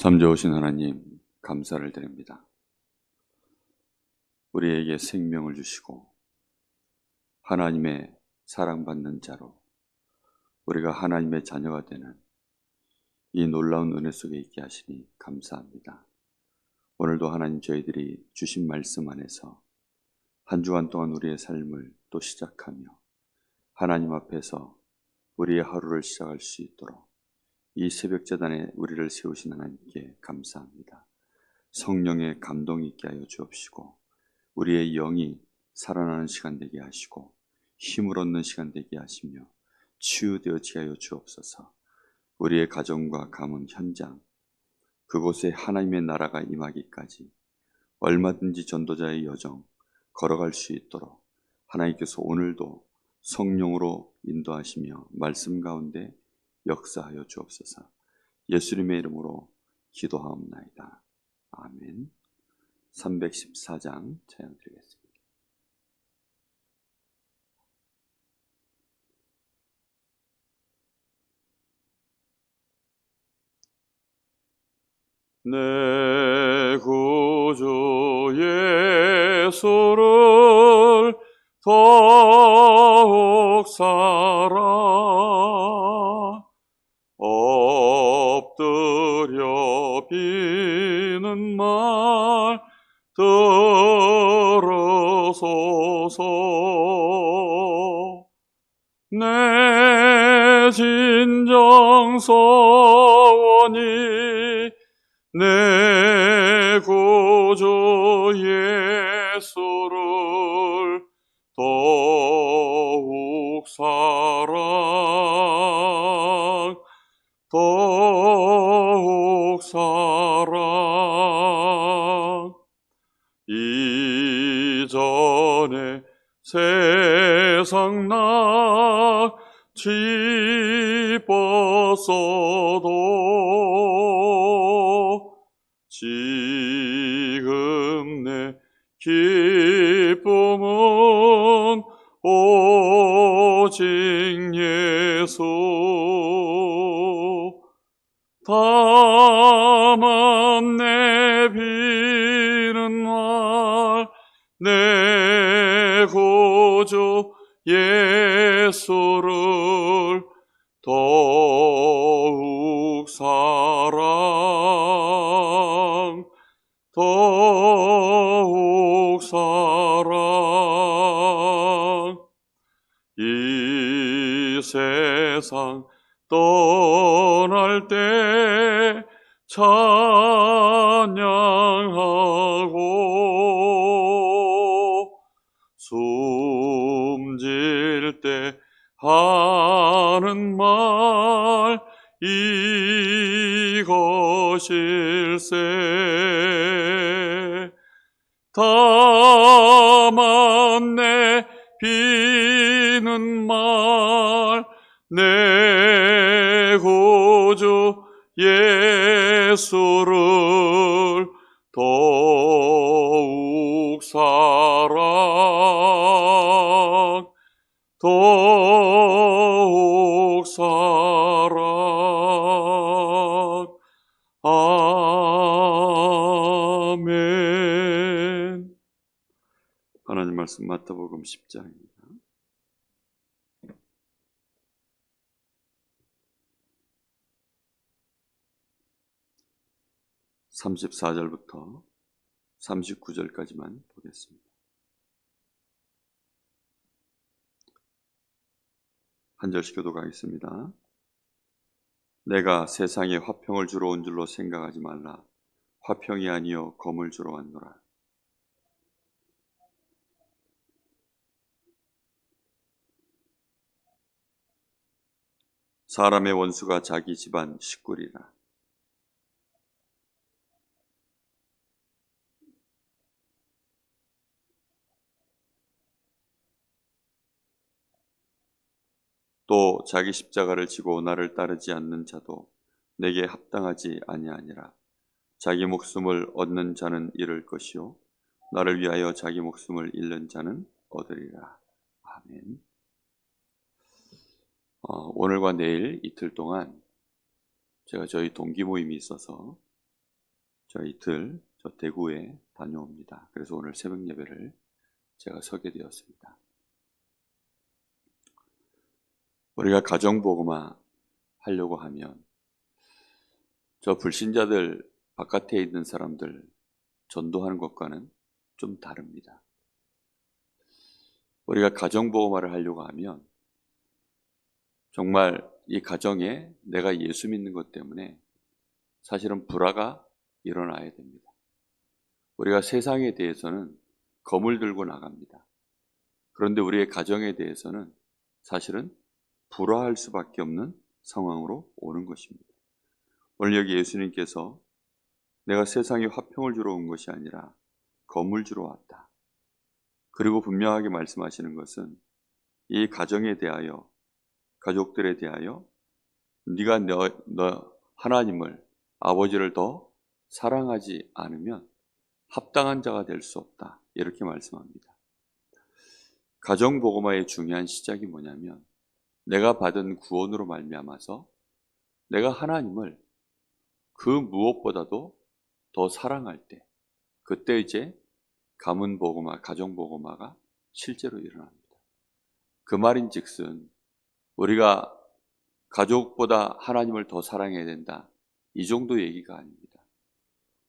참 좋으신 하나님, 감사를 드립니다. 우리에게 생명을 주시고 하나님의 사랑받는 자로 우리가 하나님의 자녀가 되는 이 놀라운 은혜 속에 있게 하시니 감사합니다. 오늘도 하나님, 저희들이 주신 말씀 안에서 한 주간 동안 우리의 삶을 또 시작하며 하나님 앞에서 우리의 하루를 시작할 수 있도록 이 새벽 제단에 우리를 세우신 하나님께 감사합니다. 성령의 감동이 있게 하여 주옵시고 우리의 영이 살아나는 시간 되게 하시고 힘을 얻는 시간 되게 하시며 치유되어지게 하여 주옵소서. 우리의 가정과 가문, 현장, 그곳에 하나님의 나라가 임하기까지 얼마든지 전도자의 여정 걸어갈 수 있도록 하나님께서 오늘도 성령으로 인도하시며 말씀 가운데 역사하여 주옵소서. 예수님의 이름으로 기도하옵나이다. 아멘. 314장 찬양 드리겠습니다. 내 구주 예수를 더욱 사랑 엎드려 비는 말 들으소서. 내 진정 소원이 내 구주 예수를 더욱 사랑 더욱 사랑. 이전에 세상 나 기뻤어도 지금 내 기쁨은 오직 예수. 다만 내 비는 말 내 구주 예수를 더욱 사랑 더욱 사랑. 이 세상 떠날 때 찬양하고 숨질 때 하는 말 이것일세. 다만 내 비는 말 내 구주 예수를 더욱 사랑 더욱 사랑. 아멘. 하나님 말씀 마태복음 10장입니다. 34절부터 39절까지만 보겠습니다. 한 절씩 교독하겠습니다. 내가 세상에 화평을 주러 온 줄로 생각하지 말라. 화평이 아니요 검을 주러 왔노라. 사람의 원수가 자기 집안 식구리라. 또 자기 십자가를 지고 나를 따르지 않는 자도 내게 합당하지 아니하니라. 자기 목숨을 얻는 자는 잃을 것이요 나를 위하여 자기 목숨을 잃는 자는 얻으리라. 아멘. 오늘과 내일 이틀 동안 제가 저희 동기 모임이 있어서 저 이틀 저 대구에 다녀옵니다. 그래서 오늘 새벽 예배를 제가 서게 되었습니다. 우리가 가정복음화 하려고 하면 저 불신자들 바깥에 있는 사람들 전도하는 것과는 좀 다릅니다. 우리가 가정복음화를 하려고 하면 정말 이 가정에 내가 예수 믿는 것 때문에 사실은 불화가 일어나야 됩니다. 우리가 세상에 대해서는 검을 들고 나갑니다. 그런데 우리의 가정에 대해서는 사실은 불화할 수밖에 없는 상황으로 오는 것입니다. 오늘 여기 예수님께서 내가 세상에 화평을 주러 온 것이 아니라 검을 주러 왔다. 그리고 분명하게 말씀하시는 것은 이 가정에 대하여, 가족들에 대하여 네가 너 하나님을, 아버지를 더 사랑하지 않으면 합당한 자가 될 수 없다. 이렇게 말씀합니다. 가정복음화의 중요한 시작이 뭐냐면 내가 받은 구원으로 말미암아서 내가 하나님을 그 무엇보다도 더 사랑할 때, 그때 이제 가문복음화, 가정복음화가 실제로 일어납니다. 그 말인즉슨 우리가 가족보다 하나님을 더 사랑해야 된다, 이 정도 얘기가 아닙니다.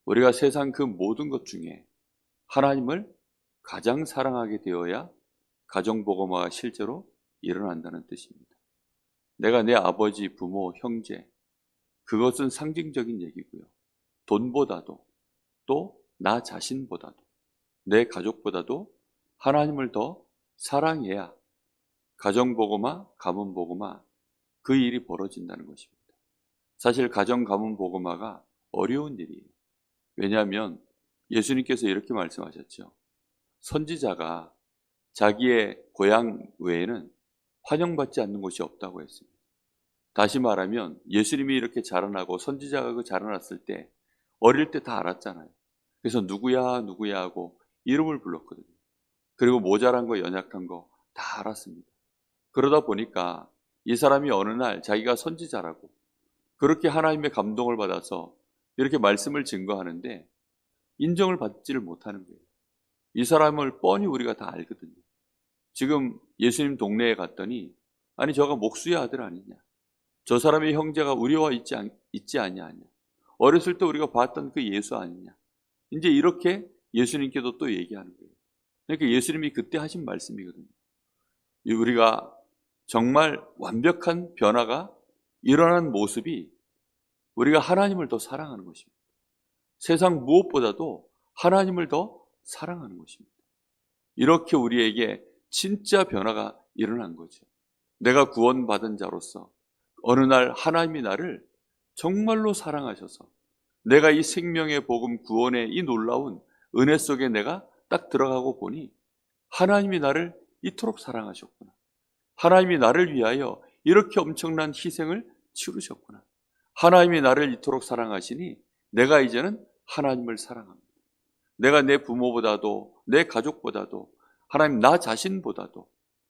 우리가 세상 그 모든 것 중에 하나님을 가장 사랑하게 되어야 가정복음화가 실제로 일어난다는 뜻입니다. 내가 내 아버지, 부모, 형제, 그것은 상징적인 얘기고요. 돈보다도 또 나 자신보다도 내 가족보다도 하나님을 더 사랑해야 가정복음화, 가문복음화 그 일이 벌어진다는 것입니다. 사실 가정, 가문복음화가 어려운 일이에요. 왜냐하면 예수님께서 이렇게 말씀하셨죠. 선지자가 자기의 고향 외에는 환영받지 않는 곳이 없다고 했습니다. 다시 말하면 예수님이 이렇게 자라나고 선지자가 그 자라났을 때 어릴 때 다 알았잖아요. 그래서 누구야 누구야 하고 이름을 불렀거든요. 그리고 모자란 거 연약한 거 다 알았습니다. 그러다 보니까 이 사람이 어느 날 자기가 선지자라고 그렇게 하나님의 감동을 받아서 이렇게 말씀을 증거하는데 인정을 받지를 못하는 거예요. 이 사람을 뻔히 우리가 다 알거든요. 지금 예수님 동네에 갔더니 아니 저가 목수의 아들 아니냐, 저 사람의 형제가 우리와 있지 아니하냐, 어렸을 때 우리가 봤던 그 예수 아니냐, 이제 이렇게 예수님께도 또 얘기하는 거예요. 그러니까 예수님이 그때 하신 말씀이거든요. 우리가 정말 완벽한 변화가 일어난 모습이 우리가 하나님을 더 사랑하는 것입니다. 세상 무엇보다도 하나님을 더 사랑하는 것입니다. 이렇게 우리에게 진짜 변화가 일어난 거죠. 내가 구원받은 자로서 어느 날 하나님이 나를 정말로 사랑하셔서 내가 이 생명의 복음 구원의 이 놀라운 은혜 속에 내가 딱 들어가고 보니 하나님이 나를 이토록 사랑하셨구나. 하나님이 나를 위하여 이렇게 엄청난 희생을 치르셨구나. 하나님이 나를 이토록 사랑하시니 내가 이제는 하나님을 사랑합니다. 내가 내 부모보다도 내 가족보다도 하나님 나 자신보다도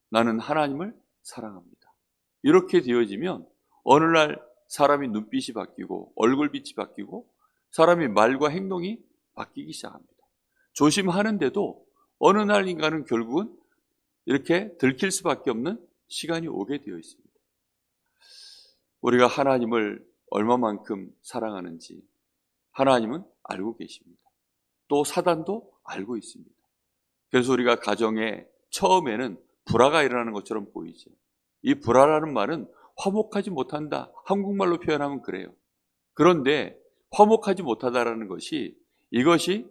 나는 하나님을 사랑합니다. 이렇게 되어지면 어느 날 사람이 눈빛이 바뀌고 얼굴빛이 바뀌고 사람이 말과 행동이 바뀌기 시작합니다. 조심하는데도 어느 날인가는 결국은 이렇게 들킬 수밖에 없는 시간이 오게 되어 있습니다. 우리가 하나님을 얼마만큼 사랑하는지 하나님은 알고 계십니다. 또 사단도 알고 있습니다. 그래서 우리가 가정에 처음에는 불화가 일어나는 것처럼 보이죠. 이 불화라는 말은 화목하지 못한다, 한국말로 표현하면 그래요. 그런데 화목하지 못하다라는 것이 이것이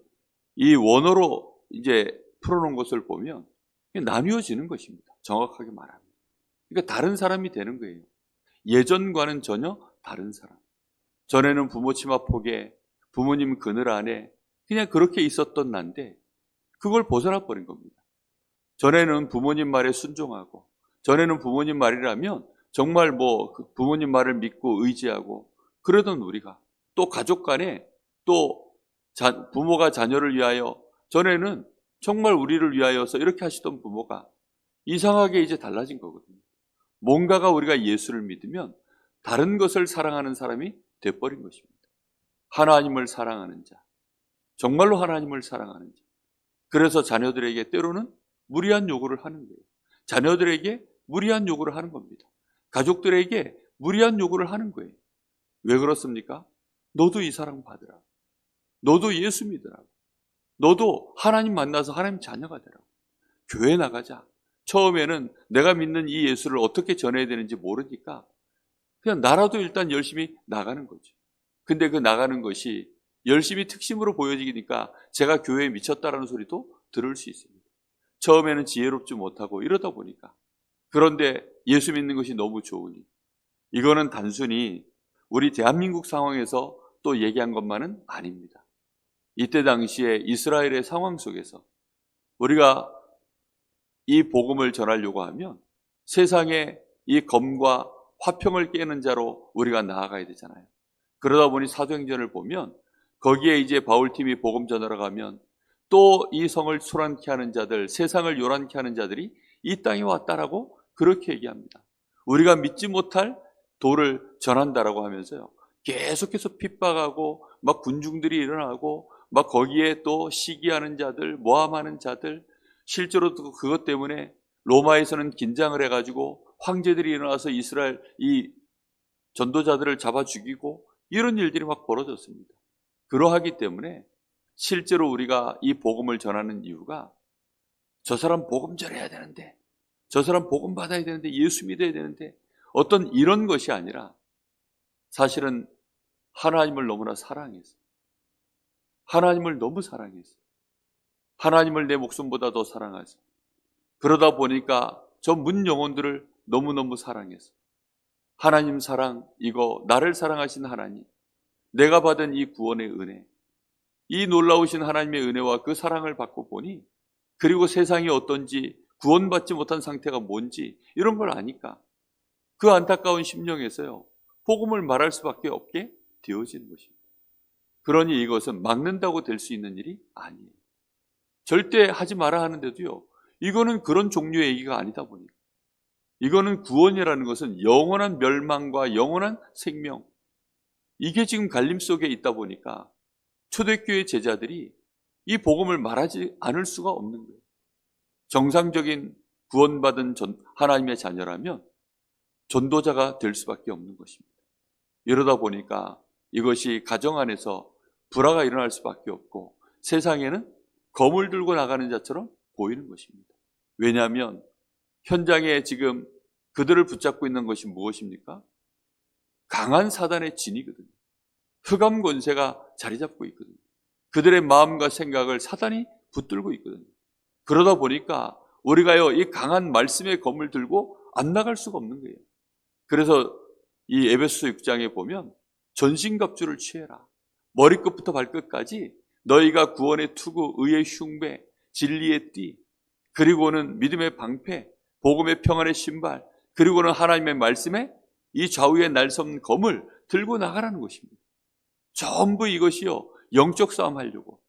이 원어로 이제 풀어놓은 것을 보면 나뉘어지는 것입니다. 정확하게 말하면. 그러니까 다른 사람이 되는 거예요. 예전과는 전혀 다른 사람. 전에는 부모 치마 폭에 부모님 그늘 안에 그냥 그렇게 있었던 난데 그걸 벗어나 버린 겁니다. 전에는 부모님 말에 순종하고 전에는 부모님 말이라면 정말 뭐 부모님 말을 믿고 의지하고 그러던 우리가 또 가족 간에 또 부모가 자녀를 위하여 전에는 정말 우리를 위하여서 이렇게 하시던 부모가 이상하게 이제 달라진 거거든요. 뭔가가 우리가 예수를 믿으면 다른 것을 사랑하는 사람이 돼버린 것입니다. 하나님을 사랑하는 자, 정말로 하나님을 사랑하는지. 그래서 자녀들에게 때로는 무리한 요구를 하는 거예요. 자녀들에게 무리한 요구를 하는 겁니다. 가족들에게 무리한 요구를 하는 거예요. 왜 그렇습니까? 너도 이 사랑 받으라. 너도 예수 믿으라. 너도 하나님 만나서 하나님 자녀가 되라. 교회 나가자. 처음에는 내가 믿는 이 예수를 어떻게 전해야 되는지 모르니까 그냥 나라도 일단 열심히 나가는 거죠. 근데 그 나가는 것이 열심히 특심으로 보여지니까 제가 교회에 미쳤다라는 소리도 들을 수 있습니다. 처음에는 지혜롭지 못하고 이러다 보니까. 그런데 예수 믿는 것이 너무 좋으니 이거는 단순히 우리 대한민국 상황에서 또 얘기한 것만은 아닙니다. 이때 당시에 이스라엘의 상황 속에서 우리가 이 복음을 전하려고 하면 세상에 이 검과 화평을 깨는 자로 우리가 나아가야 되잖아요. 그러다 보니 사도행전을 보면 거기에 이제 바울팀이 복음 전하러 가면 또 이 성을 소란케 하는 자들, 세상을 요란케 하는 자들이 이 땅에 왔다라고 그렇게 얘기합니다. 우리가 믿지 못할 도를 전한다라고 하면서요. 계속해서 핍박하고 막 군중들이 일어나고 막 거기에 또 시기하는 자들, 모함하는 자들, 실제로 또 그것 때문에 로마에서는 긴장을 해가지고 황제들이 일어나서 이스라엘 이 전도자들을 잡아 죽이고 이런 일들이 막 벌어졌습니다. 그러하기 때문에 실제로 우리가 이 복음을 전하는 이유가 저 사람 복음 전해야 되는데, 저 사람 복음 받아야 되는데, 예수 믿어야 되는데 어떤 이런 것이 아니라 사실은 하나님을 너무나 사랑해서, 하나님을 너무 사랑해서, 하나님을 내 목숨보다 더 사랑해서, 그러다 보니까 저 문 영혼들을 너무너무 사랑해서 하나님 사랑, 이거 나를 사랑하신 하나님, 내가 받은 이 구원의 은혜, 이 놀라우신 하나님의 은혜와 그 사랑을 받고 보니, 그리고 세상이 어떤지, 구원받지 못한 상태가 뭔지 이런 걸 아니까 그 안타까운 심령에서요 복음을 말할 수밖에 없게 되어지는 것입니다. 그러니 이것은 막는다고 될 수 있는 일이 아니에요. 절대 하지 마라 하는데도요, 이거는 그런 종류의 얘기가 아니다 보니까, 이거는 구원이라는 것은 영원한 멸망과 영원한 생명, 이게 지금 갈림 속에 있다 보니까 초대교회 제자들이 이 복음을 말하지 않을 수가 없는 거예요. 정상적인 구원받은 하나님의 자녀라면 전도자가 될 수밖에 없는 것입니다. 이러다 보니까 이것이 가정 안에서 불화가 일어날 수밖에 없고 세상에는 검을 들고 나가는 자처럼 보이는 것입니다. 왜냐하면 현장에 지금 그들을 붙잡고 있는 것이 무엇입니까? 강한 사단의 진이거든요. 흑암 권세가 자리 잡고 있거든요. 그들의 마음과 생각을 사단이 붙들고 있거든요. 그러다 보니까 우리가요, 이 강한 말씀의 검을 들고 안 나갈 수가 없는 거예요. 그래서 이 에베소 6장에 보면 전신갑주를 취해라. 머리끝부터 발끝까지 너희가 구원의 투구, 의의 흉배, 진리의 띠, 그리고는 믿음의 방패, 복음의 평안의 신발, 그리고는 하나님의 말씀에 이 좌우에 날선 검을 들고 나가라는 것입니다. 전부 이것이요, 영적 싸움 하려고.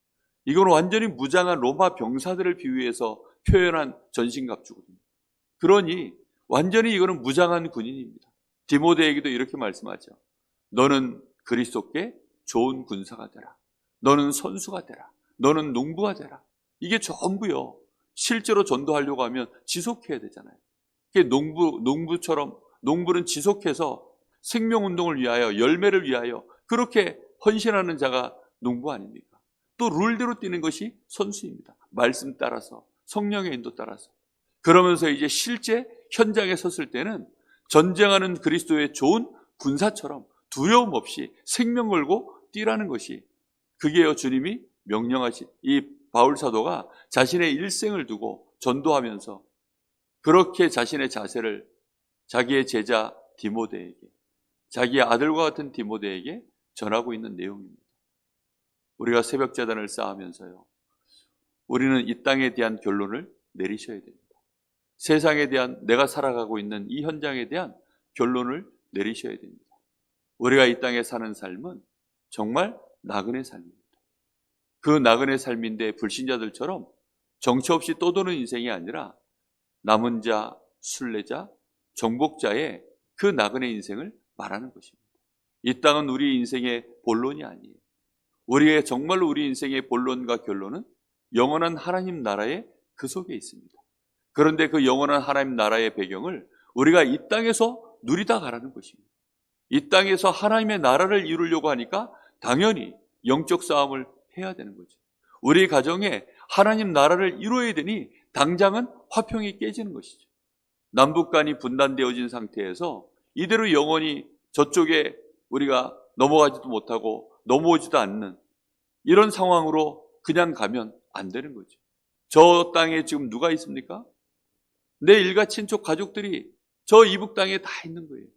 이건 완전히 무장한 로마 병사들을 비유해서 표현한 전신갑주거든요. 그러니 완전히 이거는 무장한 군인입니다. 디모데에게도 이렇게 말씀하죠. 너는 그리스도께 좋은 군사가 되라. 너는 선수가 되라. 너는 농부가 되라. 이게 전부요, 실제로 전도하려고 하면 지속해야 되잖아요. 그게 농부처럼 농부는 지속해서 생명운동을 위하여, 열매를 위하여 그렇게 헌신하는 자가 농부 아닙니까? 또 룰대로 뛰는 것이 선수입니다. 말씀 따라서, 성령의 인도 따라서. 그러면서 이제 실제 현장에 섰을 때는 전쟁하는 그리스도의 좋은 군사처럼 두려움 없이 생명 걸고 뛰라는 것이, 그게요 주님이 명령하신, 이 바울 사도가 자신의 일생을 두고 전도하면서 그렇게 자신의 자세를 자기의 제자 디모데에게, 자기의 아들과 같은 디모데에게 전하고 있는 내용입니다. 우리가 새벽제단을 쌓으면서요, 우리는 이 땅에 대한 결론을 내리셔야 됩니다. 세상에 대한, 내가 살아가고 있는 이 현장에 대한 결론을 내리셔야 됩니다. 우리가 이 땅에 사는 삶은 정말 나그네 삶입니다. 그 나그네 삶인데 불신자들처럼 정처 없이 떠도는 인생이 아니라 남은 자, 순례자, 정복자의 그 나그네 인생을 말하는 것입니다. 이 땅은 우리 인생의 본론이 아니에요. 우리의 정말로 우리 인생의 본론과 결론은 영원한 하나님 나라의 그 속에 있습니다. 그런데 그 영원한 하나님 나라의 배경을 우리가 이 땅에서 누리다 가라는 것입니다. 이 땅에서 하나님의 나라를 이루려고 하니까 당연히 영적 싸움을 해야 되는 거죠. 우리 가정에 하나님 나라를 이루어야 되니 당장은 화평이 깨지는 것이죠. 남북 간이 분단되어진 상태에서 이대로 영원히 저쪽에 우리가 넘어가지도 못하고 넘어오지도 않는 이런 상황으로 그냥 가면 안 되는 거죠. 저 땅에 지금 누가 있습니까? 내 일가 친척 가족들이 저 이북 땅에 다 있는 거예요.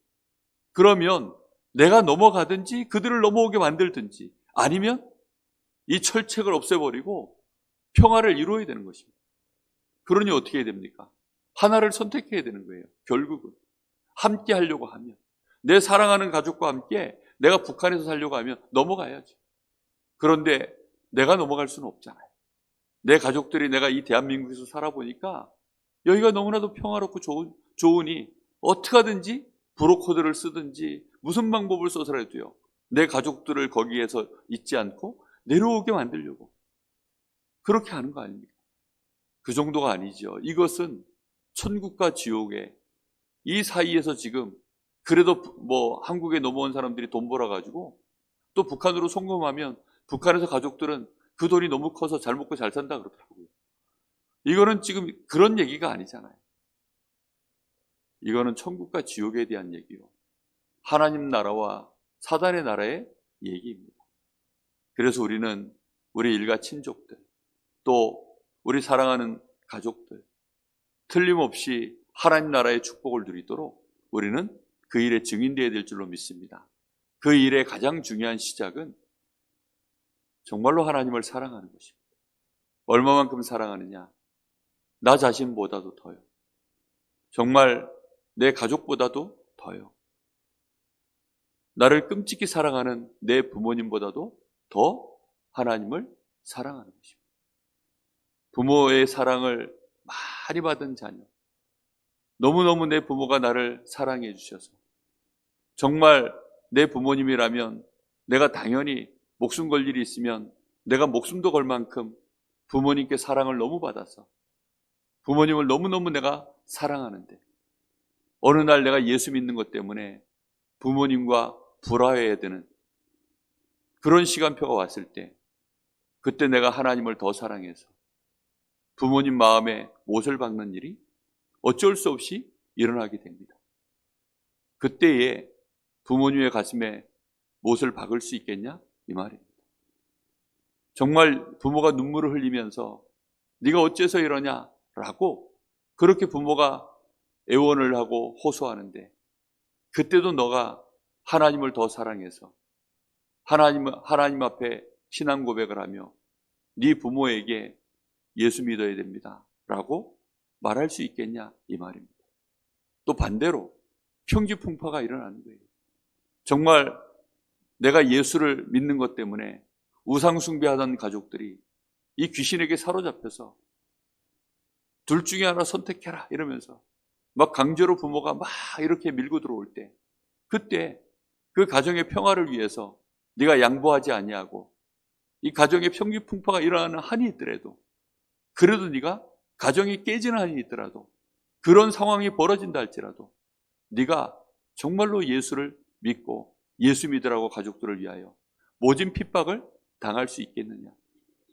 그러면 내가 넘어가든지 그들을 넘어오게 만들든지 아니면 이 철책을 없애버리고 평화를 이루어야 되는 것입니다. 그러니 어떻게 해야 됩니까? 하나를 선택해야 되는 거예요. 결국은 함께 하려고 하면 내 사랑하는 가족과 함께 내가 북한에서 살려고 하면 넘어가야죠. 그런데 내가 넘어갈 수는 없잖아요. 내 가족들이 내가 이 대한민국에서 살아보니까 여기가 너무나도 평화롭고 좋으니 어떻게 하든지 브로커들을 쓰든지 무슨 방법을 써서라도요 내 가족들을 거기에서 잊지 않고 내려오게 만들려고 그렇게 하는 거 아닙니까? 그 정도가 아니죠. 이것은 천국과 지옥의 이 사이에서 지금 그래도 뭐 한국에 넘어온 사람들이 돈 벌어가지고 또 북한으로 송금하면 북한에서 가족들은 그 돈이 너무 커서 잘 먹고 잘 산다 그러더라고요. 이거는 지금 그런 얘기가 아니잖아요. 이거는 천국과 지옥에 대한 얘기요. 하나님 나라와 사단의 나라의 얘기입니다. 그래서 우리는 우리 일가 친족들 또 우리 사랑하는 가족들 틀림없이 하나님 나라의 축복을 누리도록 우리는 그 일에 증인되어야 될 줄로 믿습니다. 그 일의 가장 중요한 시작은 정말로 하나님을 사랑하는 것입니다. 얼마만큼 사랑하느냐? 나 자신보다도 더요. 정말 내 가족보다도 더요. 나를 끔찍히 사랑하는 내 부모님보다도 더 하나님을 사랑하는 것입니다. 부모의 사랑을 많이 받은 자녀. 너무너무 내 부모가 나를 사랑해 주셔서 정말 내 부모님이라면 내가 당연히 목숨 걸 일이 있으면 내가 목숨도 걸 만큼 부모님께 사랑을 너무 받아서 부모님을 너무너무 내가 사랑하는데 어느 날 내가 예수 믿는 것 때문에 부모님과 불화해야 되는 그런 시간표가 왔을 때 그때 내가 하나님을 더 사랑해서 부모님 마음에 못을 박는 일이 어쩔 수 없이 일어나게 됩니다. 그때에 부모님의 가슴에 못을 박을 수 있겠냐? 이 말입니다. 정말 부모가 눈물을 흘리면서 네가 어째서 이러냐? 라고 그렇게 부모가 애원을 하고 호소하는데 그때도 너가 하나님을 더 사랑해서 하나님 앞에 신앙 고백을 하며 네 부모에게 예수 믿어야 됩니다. 라고 말할 수 있겠냐? 이 말입니다. 또 반대로 평지풍파가 일어나는 거예요. 정말 내가 예수를 믿는 것 때문에 우상숭배하던 가족들이 이 귀신에게 사로잡혀서 둘 중에 하나 선택해라 이러면서 막 강제로 부모가 막 이렇게 밀고 들어올 때 그때 그 가정의 평화를 위해서 네가 양보하지 아니하고 이 가정의 평지풍파가 일어나는 한이 있더라도 그래도 네가 가정이 깨지는 한이 있더라도 그런 상황이 벌어진다 할지라도 네가 정말로 예수를 믿고 예수 믿으라고 가족들을 위하여 모진 핍박을 당할 수 있겠느냐.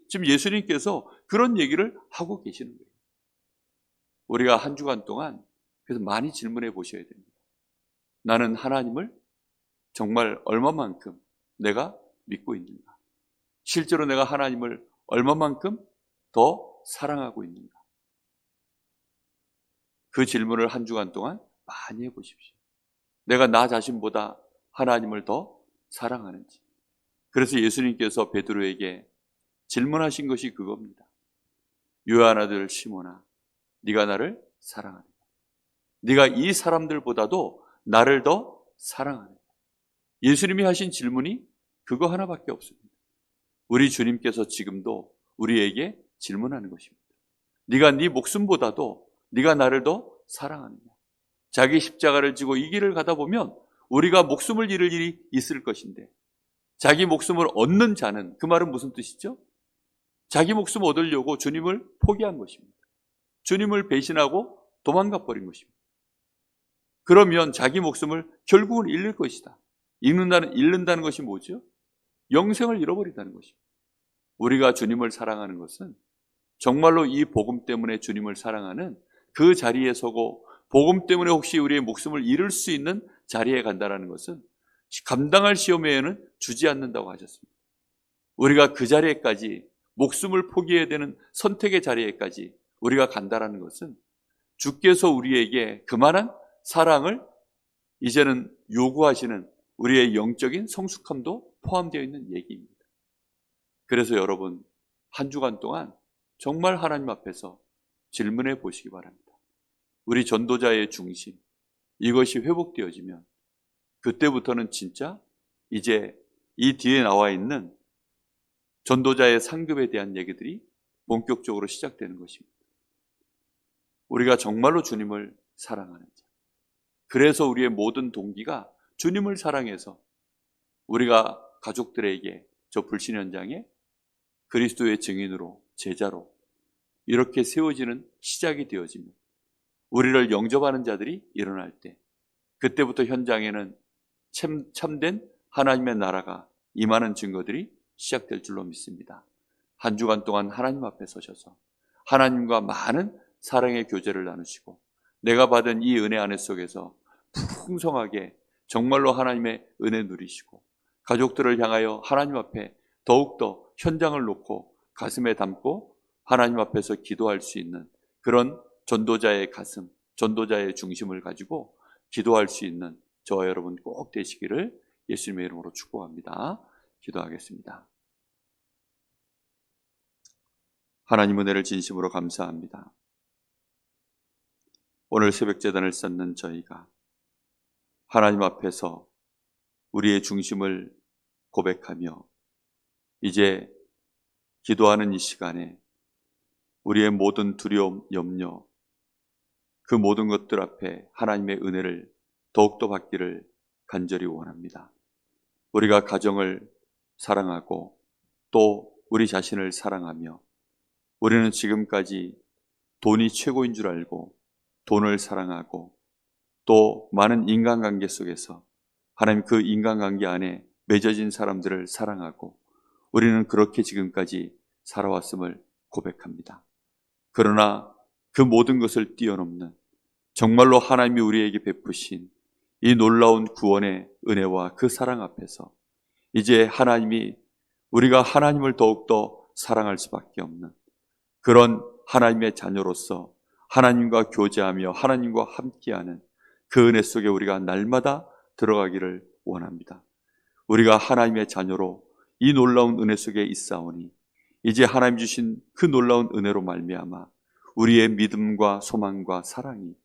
지금 예수님께서 그런 얘기를 하고 계시는 거예요. 우리가 한 주간 동안 그래서 많이 질문해 보셔야 됩니다. 나는 하나님을 정말 얼마만큼 내가 믿고 있는가? 실제로 내가 하나님을 얼마만큼 더 사랑하고 있는가? 그 질문을 한 주간 동안 많이 해보십시오. 내가 나 자신보다 하나님을 더 사랑하는지. 그래서 예수님께서 베드로에게 질문하신 것이 그겁니다. 요한 아들 시몬아, 네가 나를 사랑하느냐? 네가 이 사람들보다도 나를 더 사랑하느냐? 예수님이 하신 질문이 그거 하나밖에 없습니다. 우리 주님께서 지금도 우리에게 질문하는 것입니다. 네가 네 목숨보다도 네가 나를 더 사랑하느냐? 자기 십자가를 지고 이 길을 가다 보면 우리가 목숨을 잃을 일이 있을 것인데 자기 목숨을 얻는 자는, 그 말은 무슨 뜻이죠? 자기 목숨 얻으려고 주님을 포기한 것입니다. 주님을 배신하고 도망가 버린 것입니다. 그러면 자기 목숨을 결국은 잃을 것이다. 잃는다는 것이 뭐죠? 영생을 잃어버린다는 것입니다. 우리가 주님을 사랑하는 것은 정말로 이 복음 때문에 주님을 사랑하는 그 자리에 서고, 복음 때문에 혹시 우리의 목숨을 잃을 수 있는 자리에 간다는 것은 감당할 시험 외에는 주지 않는다고 하셨습니다. 우리가 그 자리에까지, 목숨을 포기해야 되는 선택의 자리에까지 우리가 간다는 것은 주께서 우리에게 그만한 사랑을 이제는 요구하시는 우리의 영적인 성숙함도 포함되어 있는 얘기입니다. 그래서 여러분, 한 주간 동안 정말 하나님 앞에서 질문해 보시기 바랍니다. 우리 전도자의 중심, 이것이 회복되어지면 그때부터는 진짜 이제 이 뒤에 나와 있는 전도자의 상급에 대한 얘기들이 본격적으로 시작되는 것입니다. 우리가 정말로 주님을 사랑하는 자, 그래서 우리의 모든 동기가 주님을 사랑해서 우리가 가족들에게 저 불신 현장에 그리스도의 증인으로, 제자로 이렇게 세워지는 시작이 되어지면, 우리를 영접하는 자들이 일어날 때, 그때부터 현장에는 참된 하나님의 나라가 임하는 증거들이 시작될 줄로 믿습니다. 한 주간 동안 하나님 앞에 서셔서 하나님과 많은 사랑의 교제를 나누시고, 내가 받은 이 은혜 안에 속에서 풍성하게 정말로 하나님의 은혜 누리시고, 가족들을 향하여 하나님 앞에 더욱더 현장을 놓고 가슴에 담고 하나님 앞에서 기도할 수 있는 그런 전도자의 가슴, 전도자의 중심을 가지고 기도할 수 있는 저와 여러분 꼭 되시기를 예수님의 이름으로 축복합니다. 기도하겠습니다. 하나님, 은혜를 진심으로 감사합니다. 오늘 새벽 제단을 쌓는 저희가 하나님 앞에서 우리의 중심을 고백하며 이제 기도하는 이 시간에 우리의 모든 두려움, 염려, 그 모든 것들 앞에 하나님의 은혜를 더욱더 받기를 간절히 원합니다. 우리가 가정을 사랑하고 또 우리 자신을 사랑하며, 우리는 지금까지 돈이 최고인 줄 알고 돈을 사랑하고 또 많은 인간관계 속에서 하나님 그 인간관계 안에 맺어진 사람들을 사랑하고 우리는 그렇게 지금까지 살아왔음을 고백합니다. 그러나 그 모든 것을 뛰어넘는 정말로 하나님이 우리에게 베푸신 이 놀라운 구원의 은혜와 그 사랑 앞에서 이제 하나님이, 우리가 하나님을 더욱더 사랑할 수밖에 없는 그런 하나님의 자녀로서 하나님과 교제하며 하나님과 함께하는 그 은혜 속에 우리가 날마다 들어가기를 원합니다. 우리가 하나님의 자녀로 이 놀라운 은혜 속에 있사오니 이제 하나님 주신 그 놀라운 은혜로 말미암아 우리의 믿음과 소망과 사랑이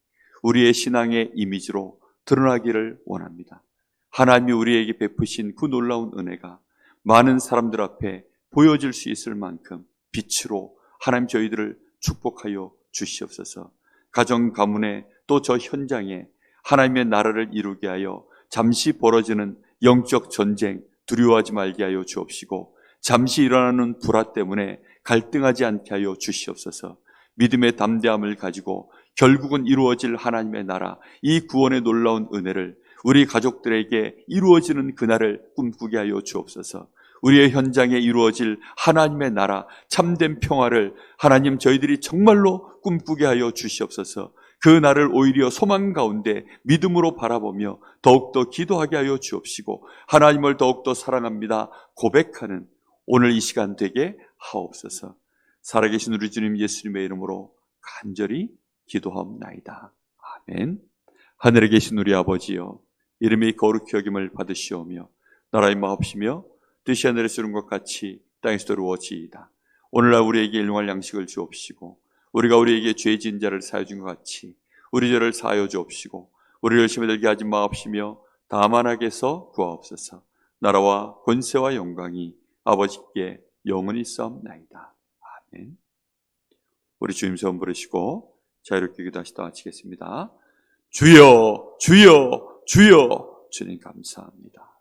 우리의 신앙의 이미지로 드러나기를 원합니다. 하나님이 우리에게 베푸신 그 놀라운 은혜가 많은 사람들 앞에 보여질 수 있을 만큼 빛으로 하나님 저희들을 축복하여 주시옵소서. 가정 가문에 또 저 현장에 하나님의 나라를 이루게 하여 잠시 벌어지는 영적 전쟁 두려워하지 말게 하여 주옵시고, 잠시 일어나는 불화 때문에 갈등하지 않게 하여 주시옵소서. 믿음의 담대함을 가지고 결국은 이루어질 하나님의 나라, 이 구원의 놀라운 은혜를 우리 가족들에게 이루어지는 그날을 꿈꾸게 하여 주옵소서. 우리의 현장에 이루어질 하나님의 나라, 참된 평화를 하나님 저희들이 정말로 꿈꾸게 하여 주시옵소서. 그 날을 오히려 소망 가운데 믿음으로 바라보며 더욱더 기도하게 하여 주옵시고, 하나님을 더욱더 사랑합니다 고백하는 오늘 이 시간 되게 하옵소서. 살아계신 우리 주님 예수님의 이름으로 간절히 기도하옵나이다. 아멘. 하늘에 계신 우리 아버지여, 이름이 거룩히 여김을 받으시오며 나라의 마옵시며 뜻이 하늘에서 이룬 것 같이 땅에서도 이루어지이다. 오늘날 우리에게 일용할 양식을 주옵시고, 우리가 우리에게 죄 지은 자를 사하여 준 것 같이 우리 죄를 사하여 주옵시고, 우리를 열심히 들게 하지 마옵시며 다만 악에서 구하옵소서. 나라와 권세와 영광이 아버지께 영원히 있사옵나이다. 아멘. 우리 주님 소원 부르시고 자유롭게 기도하시다 마치겠습니다. 주여 주여 주여. 주님 감사합니다.